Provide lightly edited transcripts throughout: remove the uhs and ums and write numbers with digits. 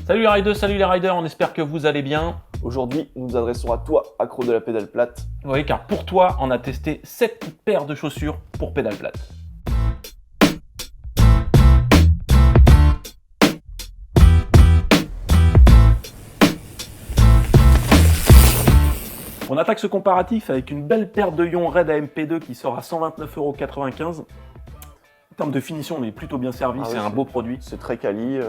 Salut les riders, salut les riders, on espère que vous allez bien. Aujourd'hui, nous nous adressons à toi, accro de la pédale plate. Oui, car pour toi, on a testé 7 paires de chaussures pour pédale plate. On attaque ce comparatif avec une belle paire de Yon Red AMP2 qui sort à 129,95 €. En termes de finition, on est plutôt bien servi, c'est un beau produit. C'est très quali.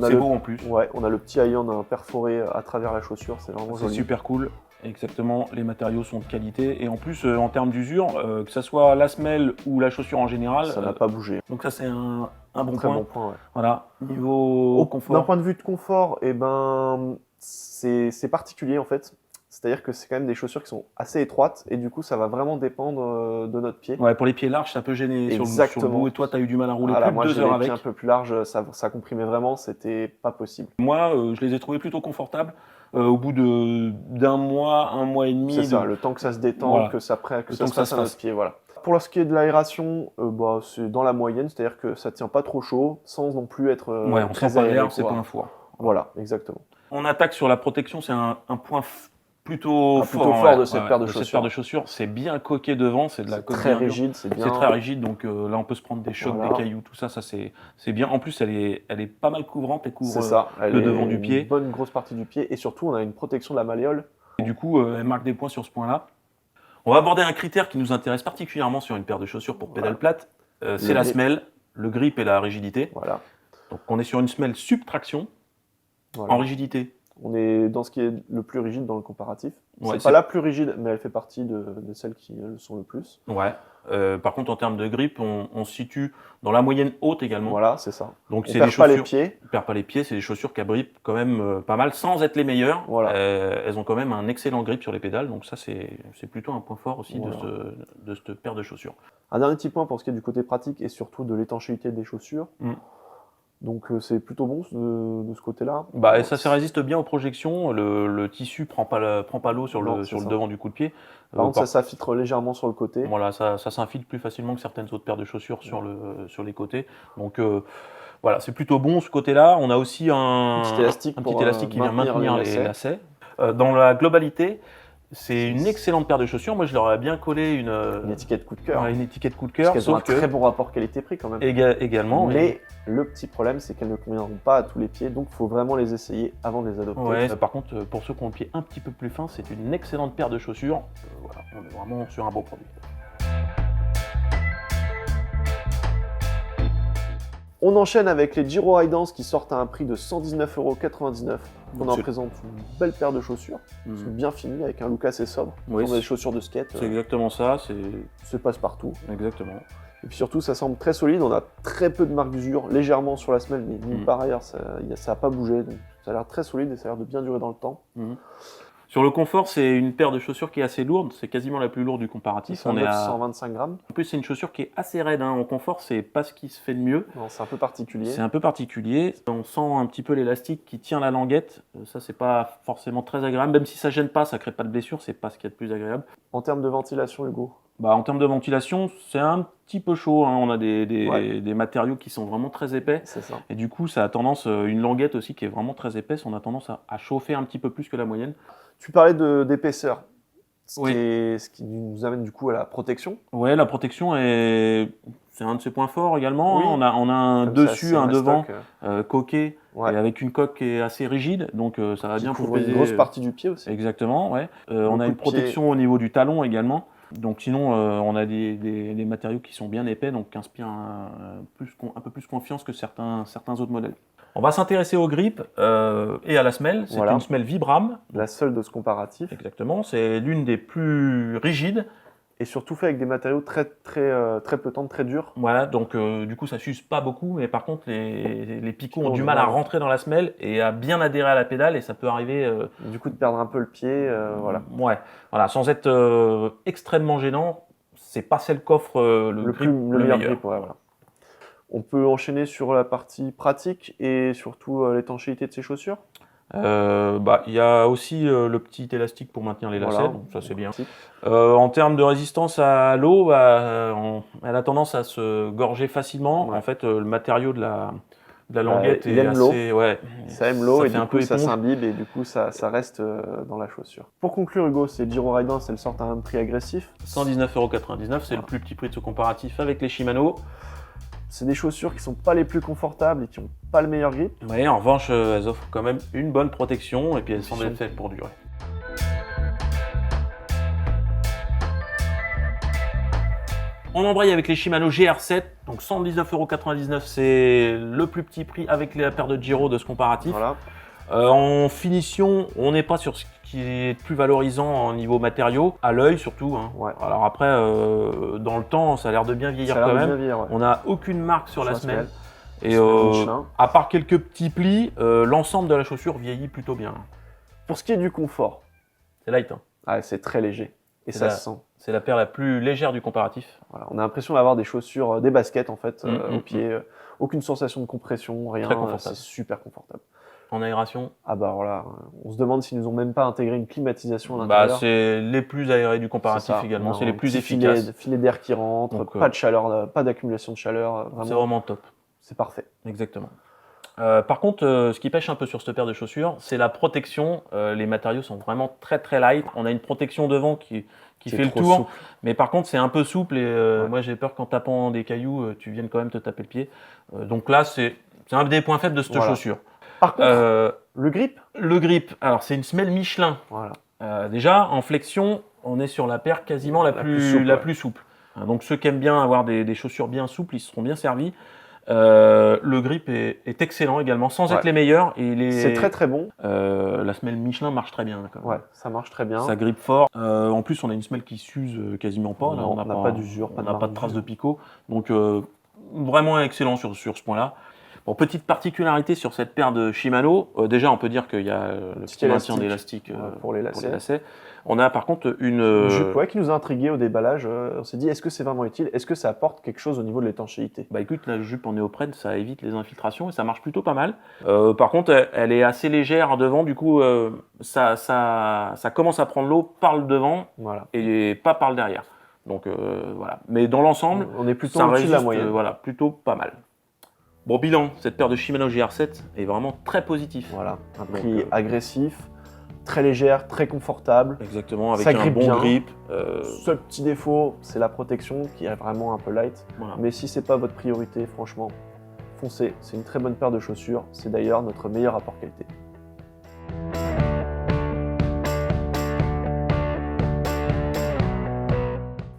C'est beau en plus. Ouais, on a le petit iron perforé à travers la chaussure, c'est vraiment joli. C'est super cool. Exactement, les matériaux sont de qualité et en plus en termes d'usure, que ce soit la semelle ou la chaussure en général, ça n'a pas bougé. Donc ça c'est un bon très point. Bon point ouais. Voilà, niveau confort. D'un point de vue de confort, c'est particulier en fait. C'est-à-dire que c'est quand même des chaussures qui sont assez étroites et du coup ça va vraiment dépendre de notre pied. Ouais, pour les pieds larges, ça peut gêner sur le bout et toi tu as eu du mal à rouler plus de 2 heures avec. Moi j'ai un peu plus large, ça comprimait vraiment, c'était pas possible. Moi je les ai trouvés plutôt confortables au bout d'un mois, un mois et demi. C'est ça, le temps que ça se détend, voilà. que ça se passe à notre pied, voilà. Pour ce qui est de l'aération, c'est dans la moyenne, c'est-à-dire que ça tient pas trop chaud sans non plus être on très sent pas aéré. l'air, c'est pas un four. Voilà, exactement. On attaque sur la protection, c'est un point plutôt fort de cette paire de chaussures. Cette paire de chaussures, c'est bien coqué devant, c'est de la coque très rigide, c'est bien. C'est très rigide, donc là on peut se prendre des chocs, des cailloux, tout ça, c'est bien. En plus, elle est pas mal couvrante, elle couvre le devant du pied. Une bonne grosse partie du pied, et surtout on a une protection de la malléole. Et du coup, elle marque des points sur ce point-là. On va aborder un critère qui nous intéresse particulièrement sur une paire de chaussures pour pédale plate, c'est la semelle, le grip et la rigidité. Voilà. Donc on est sur une semelle subtraction, en rigidité. On est dans ce qui est le plus rigide dans le comparatif. Ouais, c'est pas la plus rigide, mais elle fait partie de celles qui le sont le plus. Ouais. Par contre, en termes de grip, on se situe dans la moyenne haute également. Voilà, c'est ça. Donc c'est des chaussures. Pas les pieds. On perd pas les pieds, c'est des chaussures qui abritent quand même pas mal, sans être les meilleures. Voilà. Elles ont quand même un excellent grip sur les pédales, donc ça c'est plutôt un point fort aussi de cette paire de chaussures. Un dernier petit point pour ce qui est du côté pratique et surtout de l'étanchéité des chaussures. Donc c'est plutôt bon de ce côté-là. Et ça résiste bien aux projections. Le tissu prend pas l'eau sur le devant du coup de pied. Par contre, ça s'infiltre légèrement sur le côté. Voilà, ça s'infiltre plus facilement que certaines autres paires de chaussures sur les côtés. Donc voilà, c'est plutôt bon ce côté-là. On a aussi un petit élastique qui vient maintenir les lacets. Dans la globalité, c'est une excellente paire de chaussures. Moi, je leur ai bien collé une étiquette coup de cœur. Une étiquette coup de cœur. Parce qu'elles ont un très bon rapport qualité-prix quand même. Également. Mais le petit problème, c'est qu'elles ne conviendront pas à tous les pieds. Donc, il faut vraiment les essayer avant de les adopter. Ouais, par contre, pour ceux qui ont le pied un petit peu plus fin, c'est une excellente paire de chaussures. Voilà, on est vraiment sur un beau produit. On enchaîne avec les Giro High Dance qui sortent à un prix de 119,99 €. On en présente une belle paire de chaussures, bien finies, avec un look assez sobre. Oui, on a des chaussures de skate. C'est exactement ça. C'est passe-partout. Exactement. Et puis surtout, ça semble très solide. On a très peu de marques d'usure, légèrement sur la semelle, mais nulle part ailleurs, ça n'a pas bougé. Donc, ça a l'air très solide et ça a l'air de bien durer dans le temps. Sur le confort, c'est une paire de chaussures qui est assez lourde, c'est quasiment la plus lourde du comparatif. On est à 125 grammes. En plus, c'est une chaussure qui est assez raide. En confort, c'est pas ce qui se fait de mieux. C'est un peu particulier. C'est un peu particulier. On sent un petit peu l'élastique qui tient la languette. Ça, c'est pas forcément très agréable. Même si ça gêne pas, ça crée pas de blessure, c'est pas ce qu'il y a de plus agréable. En termes de ventilation, Hugo? En termes de ventilation, c'est un petit peu chaud. On a des matériaux qui sont vraiment très épais. C'est ça. Et du coup, ça a tendance, une languette aussi qui est vraiment très épaisse, on a tendance à chauffer un petit peu plus que la moyenne. Tu parlais d'épaisseur, ce qui nous amène du coup à la protection. Oui, la protection, c'est un de ses points forts également. Oui. On a un dessus, un devant coqué, et avec une coque qui est assez rigide, donc ça va bien couvrir une grosse partie du pied aussi. Exactement, ouais. On a une protection au niveau du talon également. Donc sinon, on a des matériaux qui sont bien épais, donc qui inspirent un peu plus confiance que certains autres modèles. On va s'intéresser au grip et à la semelle. C'est une semelle Vibram. La seule de ce comparatif. Exactement, c'est l'une des plus rigides. Et surtout fait avec des matériaux très flottants, très durs. Voilà, donc du coup ça s'use pas beaucoup, mais par contre les picots ont du mal à rentrer dans la semelle et à bien adhérer à la pédale, et ça peut arriver... Du coup de perdre un peu le pied, voilà. Ouais, voilà, sans être extrêmement gênant, c'est pas celle qu'offre le meilleur grip. Voilà. On peut enchaîner sur la partie pratique et surtout l'étanchéité de ses chaussures. Il y a aussi le petit élastique pour maintenir les lacets, donc ça c'est bien. En termes de résistance à l'eau, elle a tendance à se gorger facilement. En fait, le matériau de La languette il est aime l'eau. assez... Ouais, ça aime l'eau et fait du un coup peu ça éponge. s'imbibe et du coup ça reste dans la chaussure. Pour conclure Hugo, ces Giro Ridance, elles sortent à un prix agressif. 119,99 €, c'est le plus petit prix de ce comparatif avec les Shimano. C'est des chaussures qui sont pas les plus confortables et qui ont pas le meilleur grip. Oui, en revanche, elles offrent quand même une bonne protection et puis elles semblent être faites pour durer. On embraye avec les Shimano GR7, donc 119,99 €, c'est le plus petit prix avec la paire de Giro de ce comparatif. Voilà. En finition, on n'est pas sur ce qui est plus valorisant en niveau matériaux, à l'œil surtout. Hein. Ouais. Alors après, dans le temps, ça a l'air de bien vieillir quand même. Ouais. On n'a aucune marque sur la semelle. Et Michelin. à part quelques petits plis, l'ensemble de la chaussure vieillit plutôt bien. Pour ce qui est du confort, C'est light. Hein. ah, c'est très léger et ça se sent. C'est la paire la plus légère du comparatif. Voilà. On a l'impression d'avoir des chaussures, des baskets en fait, au pied. Aucune sensation de compression, rien. Très confortable. C'est super confortable. En aération, Ah bah voilà, on se demande s'ils nous ont même pas intégré une climatisation à l'intérieur. c'est les plus aérés du comparatif également, c'est les plus efficaces. Filet d'air qui rentre, Donc, pas de chaleur, pas d'accumulation de chaleur. C'est vraiment top. C'est parfait. Exactement. Par contre, ce qui pêche un peu sur cette paire de chaussures, c'est la protection. Les matériaux sont vraiment très très light. On a une protection devant qui fait le tour, souple. mais par contre c'est un peu souple et moi j'ai peur qu'en tapant des cailloux, tu viennes quand même te taper le pied. Donc là, c'est un des points faibles de cette chaussure. Par contre, le grip. Le grip, alors c'est une semelle Michelin. Voilà. Déjà, en flexion, on est sur la paire quasiment la plus souple. Donc ceux qui aiment bien avoir des chaussures bien souples, ils seront bien servis. Le grip est excellent également, sans être les meilleurs. C'est très très bon. La semelle Michelin marche très bien. Quand même. Ouais, ça marche très bien. Ça grippe fort. En plus, on a une semelle qui s'use quasiment pas. Non, on n'a pas d'usure, on n'a pas de traces de picot. Donc vraiment excellent sur ce point-là. Bon, petite particularité sur cette paire de Shimano, déjà on peut dire qu'il y a le petit maintien d'élastique pour les lacets. On a par contre une jupe qui nous a intrigué au déballage. On s'est dit, est-ce que c'est vraiment utile? Est-ce que ça apporte quelque chose au niveau de l'étanchéité? Bah écoute, la jupe en néoprène, ça évite les infiltrations et ça marche plutôt pas mal. Par contre, elle est assez légère devant, du coup ça commence à prendre l'eau par le devant et pas par le derrière. Donc voilà. Mais dans l'ensemble, on est plutôt au-dessus de la moyenne. Voilà, plutôt pas mal. Bon, bilan, cette paire de Shimano GR7 est vraiment très positif. Voilà, un prix agressif, très légère, très confortable. Exactement, avec un bon grip. Seul petit défaut, c'est la protection qui est vraiment un peu light. Voilà. Mais si c'est pas votre priorité, franchement, foncez. C'est une très bonne paire de chaussures. C'est d'ailleurs notre meilleur rapport qualité.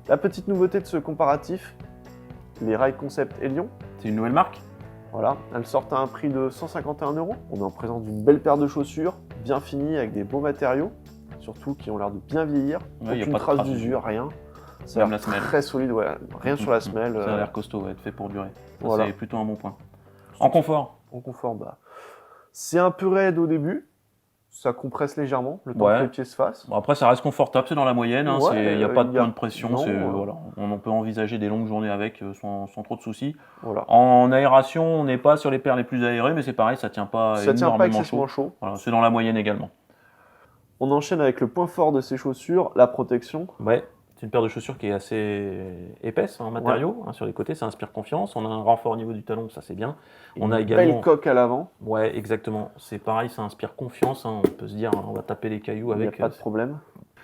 La petite nouveauté de ce comparatif, les Ride Concept Elion. C'est une nouvelle marque. Voilà, elles sortent à un prix de 151 €. On est en présence d'une belle paire de chaussures, bien finies, avec des beaux matériaux, surtout qui ont l'air de bien vieillir. Aucune trace d'usure, rien. Ça a l'air très solide, rien sur la semelle. Ça a l'air costaud, fait pour durer. Voilà. C'est plutôt un bon point. En confort, c'est un peu raide au début. Ça compresse légèrement, le temps que les pieds se fassent. Bon, après, ça reste confortable, c'est dans la moyenne. Il n'y a pas de point de pression. Voilà. On peut envisager des longues journées avec sans trop de soucis. Voilà. En aération, on n'est pas sur les paires les plus aérées, mais c'est pareil, ça ne tient pas excessivement chaud. Voilà, c'est dans la moyenne également. On enchaîne avec le point fort de ces chaussures, la protection. Ouais. C'est une paire de chaussures qui est assez épaisse en matériaux. Sur les côtés, ça inspire confiance. On a un renfort au niveau du talon, ça c'est bien. On a également belle coque à l'avant. Ouais, exactement. C'est pareil, ça inspire confiance. On peut se dire, on va taper les cailloux avec. Il n'y a pas de problème.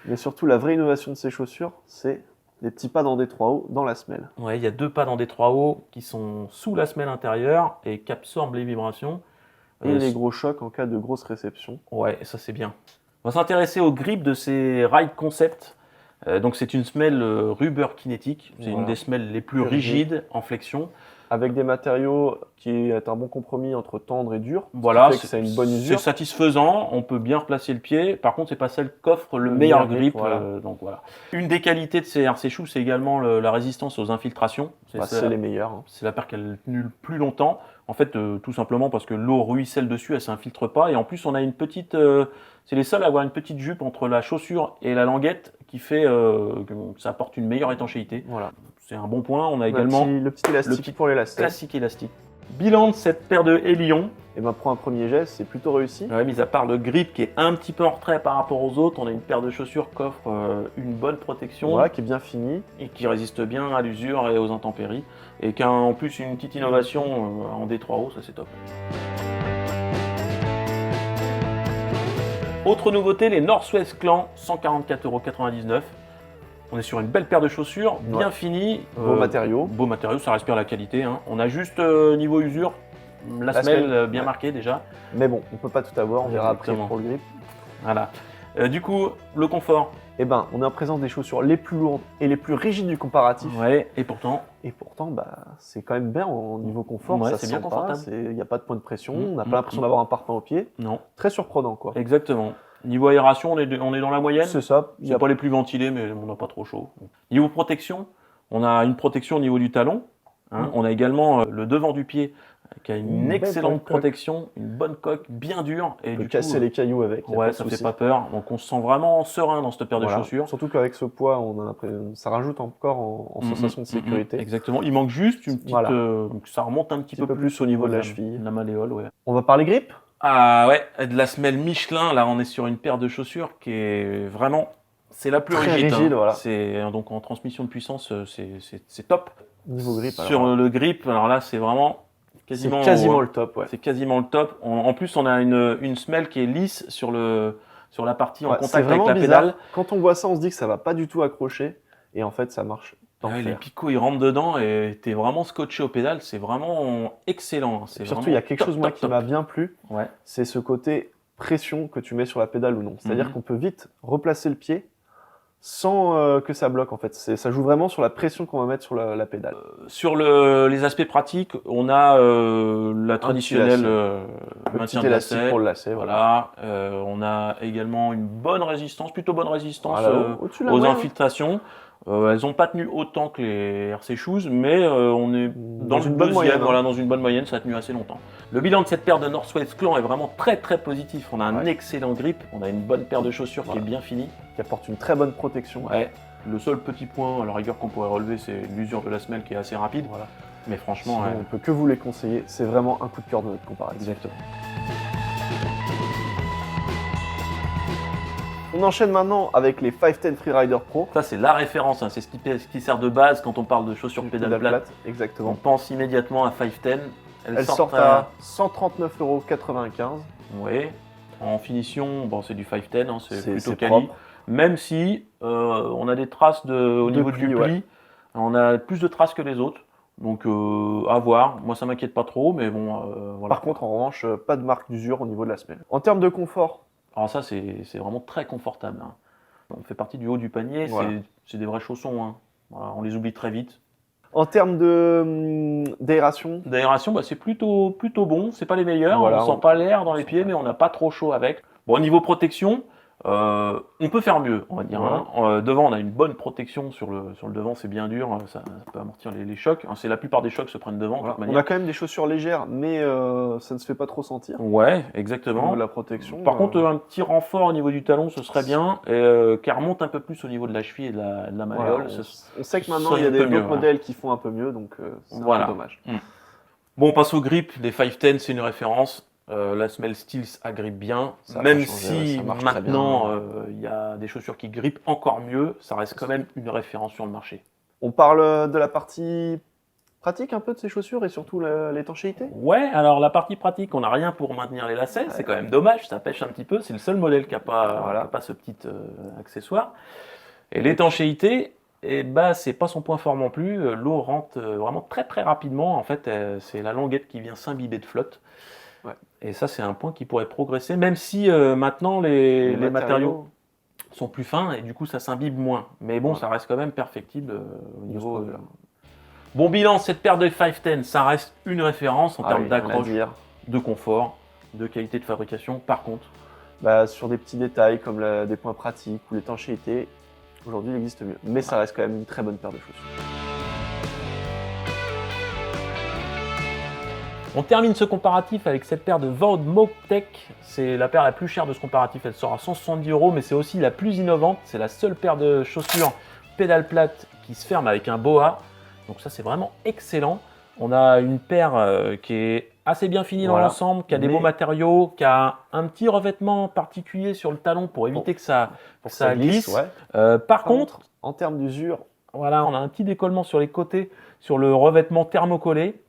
Mais surtout, la vraie innovation de ces chaussures, c'est les petits pads en D3 haut dans la semelle. Ouais, il y a deux pads en D3 haut qui sont sous la semelle intérieure et qui absorbent les vibrations. Et les gros chocs en cas de grosse réception. Ouais, ça c'est bien. On va s'intéresser au grip de ces Ride Concept. Donc c'est une semelle rubber kinétique, c'est une des semelles les plus rigides en flexion. Avec des matériaux qui est un bon compromis entre tendre et dur. Voilà, c'est une bonne usure. C'est satisfaisant, on peut bien replacer le pied. Par contre, c'est pas celle qu'offre le meilleur grip. Donc voilà. Une des qualités de ces RC Shoes, c'est également la résistance aux infiltrations. C'est les meilleurs. C'est la paire qui a tenu le plus longtemps. En fait, tout simplement parce que l'eau ruisselle dessus, elle s'infiltre pas. Et en plus, on a une petite... c'est les seuls à avoir une petite jupe entre la chaussure et la languette qui fait que ça apporte une meilleure étanchéité. Voilà. C'est un bon point. On a également le petit élastique pour les lacets. Classique élastique. Bilan de cette paire de Hélion. Et ben pour un premier geste, c'est plutôt réussi. Ouais, mis à part le grip qui est un petit peu en retrait par rapport aux autres, on a une paire de chaussures qui offre une bonne protection. Voilà, qui est bien finie. Et qui résiste bien à l'usure et aux intempéries. Et qui a en plus une petite innovation en D3O, ça c'est top. Autre nouveauté, les Northwest Clan, 144,99 €. On est sur une belle paire de chaussures, bien finie. Beau matériau. Beau matériau, ça respire la qualité. Hein. On a juste niveau usure, la semelle bien marquée déjà. Mais bon, on peut pas tout avoir, on verra après pour le grip. Voilà. Du coup, le confort. Eh ben, on est en présence des chaussures les plus lourdes et les plus rigides du comparatif. Ouais, et pourtant, c'est quand même bien au niveau confort. Ouais, ça c'est bien confortable. Il n'y a pas de point de pression, on n'a pas l'impression d'avoir un parpaing au pied. Non. Très surprenant, quoi. Exactement. Niveau aération, on est dans la moyenne. C'est ça. Il n'y a pas les plus ventilés, mais on n'a pas trop chaud. Niveau protection, on a une protection au niveau du talon. Hein. On a également le devant du pied qui a une excellente protection, une bonne coque bien dure. Et on peut casser les cailloux avec. Ouais, ça fait pas peur. Donc on se sent vraiment serein dans cette paire de chaussures. Surtout qu'avec ce poids, ça rajoute encore en sensation de sécurité. Exactement. Il manque juste une petite. Ça remonte un petit peu plus au niveau de la cheville, la malléole. Ouais. On va parler grip. Ah ouais, de la semelle Michelin. Là, on est sur une paire de chaussures qui est vraiment. C'est la plus rigide. Voilà. Donc en transmission de puissance, c'est top. Niveau grip. Sur le grip, alors là, c'est vraiment. Quasiment le top, ouais. C'est quasiment le top. En plus, on a une semelle qui est lisse sur la partie en contact avec la pédale. Quand on voit ça, on se dit que ça va pas du tout accrocher. Et en fait, ça marche. Ouais, les picots, ils rentrent dedans et t'es vraiment scotché aux pédales. C'est vraiment excellent. Surtout, il y a quelque chose qui m'a bien plu. Ouais. C'est ce côté pression que tu mets sur la pédale ou non. C'est-à-dire qu'on peut vite replacer le pied sans que ça bloque en fait. Ça joue vraiment sur la pression qu'on va mettre sur la pédale. Sur les aspects pratiques, on a la traditionnelle maintien de lacet. Pour le lacet, voilà. On a également une plutôt bonne résistance aux infiltrations. Elles n'ont pas tenu autant que les RC Shoes, mais on est dans une bonne moyenne. Voilà, dans une bonne moyenne, ça a tenu assez longtemps. Le bilan de cette paire de Northwest Clan est vraiment très très positif. On a un excellent grip, on a une bonne paire de chaussures qui est bien finie. Qui apporte une très bonne protection. Ouais. Le seul petit point à la rigueur qu'on pourrait relever, c'est l'usure de la semelle qui est assez rapide. Voilà. Mais franchement, on peut que vous les conseiller. C'est vraiment un coup de cœur de notre comparatif. Exactement. On enchaîne maintenant avec les 510 Freerider Pro. Ça, c'est la référence, hein. C'est ce qui sert de base quand on parle de chaussures pédale plate. Exactement. On pense immédiatement à 510. Elles sortent à 139,95 €. Oui. En finition, bon, c'est du 510, hein, c'est plutôt quali. Même si on a des traces au niveau du pli. Ouais. On a plus de traces que les autres. Donc à voir. Moi, ça m'inquiète pas trop, mais bon, voilà. Par contre, en revanche, pas de marque d'usure au niveau de la semelle. En termes de confort, alors ça, c'est vraiment très confortable. Hein. On fait partie du haut du panier, voilà. C'est des vrais chaussons. Hein. Voilà, on les oublie très vite. En termes d'aération, bah, c'est plutôt bon. C'est pas les meilleurs. Voilà, on sent pas l'air dans les pieds, mais on n'a pas trop chaud avec. Bon, au niveau protection, on peut faire mieux, on va dire. Voilà. Hein. Devant, on a une bonne protection sur le devant, c'est bien dur, ça peut amortir les chocs. Hein, la plupart des chocs se prennent devant. Voilà. On a quand même des chaussures légères, mais ça ne se fait pas trop sentir. Ouais, exactement. Au niveau de la protection. Par contre, un petit renfort au niveau du talon, ce serait bien, qui remonte un peu plus au niveau de la cheville et de la malléole. Voilà, on sait que maintenant, il y a d'autres modèles qui font un peu mieux, donc c'est un peu dommage. Bon, on passe au grip. Les 510, c'est une référence. La semelle Steels agrippe bien, même si maintenant il y a des chaussures qui grippent encore mieux, ça reste quand même une référence sur le marché. On parle de la partie pratique un peu de ces chaussures et surtout l'étanchéité. Ouais, alors la partie pratique, on n'a rien pour maintenir les lacets, c'est quand même dommage, ça pêche un petit peu, c'est le seul modèle qui n'a pas ce petit accessoire. Et l'étanchéité, c'est pas son point fort non plus, l'eau rentre vraiment très très rapidement, en fait c'est la languette qui vient s'imbiber de flotte. Ouais. Et ça, c'est un point qui pourrait progresser, même si maintenant les matériaux sont plus fins et du coup ça s'imbibe moins. Mais bon, ça reste quand même perfectible au niveau. Bon bilan, cette paire de 510, ça reste une référence en termes d'accroche, de confort, de qualité de fabrication. Par contre, sur des petits détails comme des points pratiques ou l'étanchéité, aujourd'hui il existe mieux. Mais ça reste quand même une très bonne paire de chaussures. On termine ce comparatif avec cette paire de Vaude Moptec. C'est la paire la plus chère de ce comparatif, elle sort à 170 €, mais c'est aussi la plus innovante. C'est la seule paire de chaussures pédale plate qui se ferme avec un BOA. Donc ça, c'est vraiment excellent. On a une paire qui est assez bien finie dans l'ensemble, qui a des beaux matériaux, qui a un petit revêtement particulier sur le talon pour éviter que ça glisse. Par contre, en termes d'usure, voilà, on a un petit décollement sur les côtés, sur le revêtement thermocollé.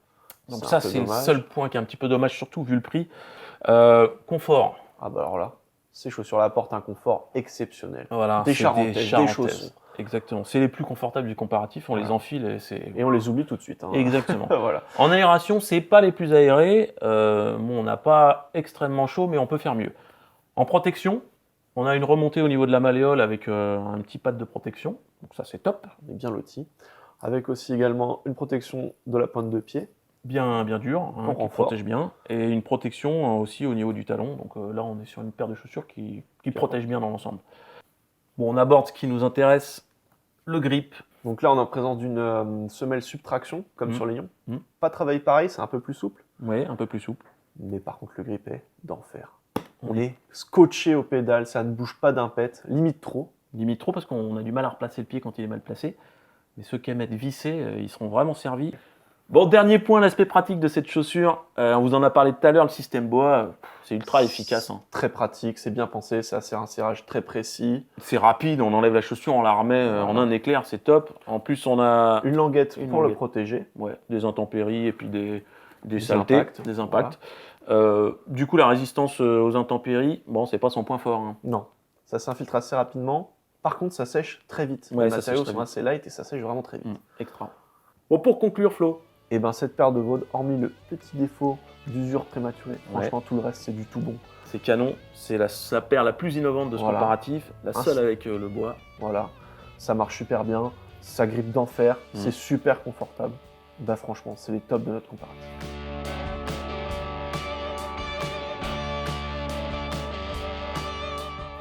Donc ça, c'est le seul point qui est un petit peu dommage, surtout vu le prix. Confort. Ah bah alors là, ces chaussures-là apportent un confort exceptionnel. Voilà, des charentaises, des chaussons. Exactement, c'est les plus confortables du comparatif, on les enfile et on les oublie tout de suite. Hein. Exactement. Voilà. En aération, c'est pas les plus aérés, on n'a pas extrêmement chaud, mais on peut faire mieux. En protection, on a une remontée au niveau de la malléole avec un petit pad de protection, donc ça c'est top. On est bien loti. Avec aussi également une protection de la pointe de pied. Bien dur, qui protège bien, et une protection aussi au niveau du talon, donc là on est sur une paire de chaussures qui protège bien dans l'ensemble. Bon, on aborde ce qui nous intéresse, le grip. Donc là, on est en présence d'une semelle subtraction, comme sur les lions. Pas de travail pareil, c'est un peu plus souple. Oui, un peu plus souple. Mais par contre, le grip est d'enfer. On est scotché au pédale, ça ne bouge pas d'un pet, limite trop. Limite trop parce qu'on a du mal à replacer le pied quand il est mal placé. Mais ceux qui aiment être vissés, ils seront vraiment servis. Bon, dernier point, l'aspect pratique de cette chaussure. On vous en a parlé tout à l'heure, le système boa, c'est ultra efficace. Hein. Très pratique, c'est bien pensé, c'est un serrage très précis. C'est rapide, on enlève la chaussure, on la remet en un éclair, c'est top. En plus, on a une languette pour le protéger. Ouais, des intempéries et puis des saletés, des impacts. Du coup, la résistance aux intempéries, bon, c'est pas son point fort. Hein. Non, ça s'infiltre assez rapidement. Par contre, ça sèche très vite. Ouais, les matériaux sont assez light et ça sèche vraiment très vite. Extra. Bon, pour conclure, Flo. Et ben cette paire de Vaude, hormis le petit défaut d'usure prématurée, franchement tout le reste c'est du tout bon. C'est canon, c'est la paire la plus innovante de ce comparatif, la seule avec le bois. Voilà, ça marche super bien, ça grippe d'enfer, c'est super confortable. Bah franchement, c'est les tops de notre comparatif.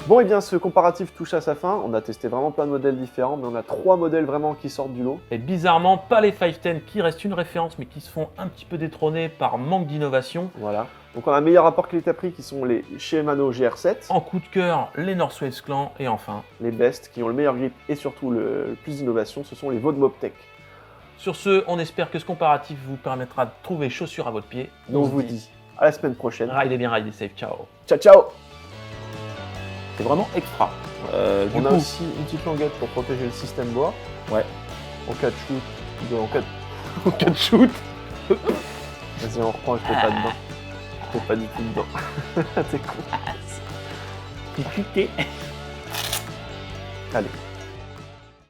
Bon, et bien ce comparatif touche à sa fin. On a testé vraiment plein de modèles différents, mais on a 3 modèles vraiment qui sortent du lot. Et bizarrement, pas les 510 qui restent une référence, mais qui se font un petit peu détrôner par manque d'innovation. Voilà. Donc on a un meilleur rapport qualité-prix qui sont les Shimano GR7. En coup de cœur, les Northwest Clan. Et enfin, les best qui ont le meilleur grip et surtout le plus d'innovation, ce sont les Vaude Mobtech. Sur ce, on espère que ce comparatif vous permettra de trouver chaussures à votre pied. Donc on vous dit à la semaine prochaine. Ridez bien, ridez safe. Ciao. Ciao, ciao. C'est vraiment extra. On a aussi une petite languette pour protéger le système bois. Ouais. En cas de shoot. En cas de shoot. Vas-y, on reprend, je fais pas dedans. Je fais pas du tout dedans. T'es con. T'es chuté. Allez.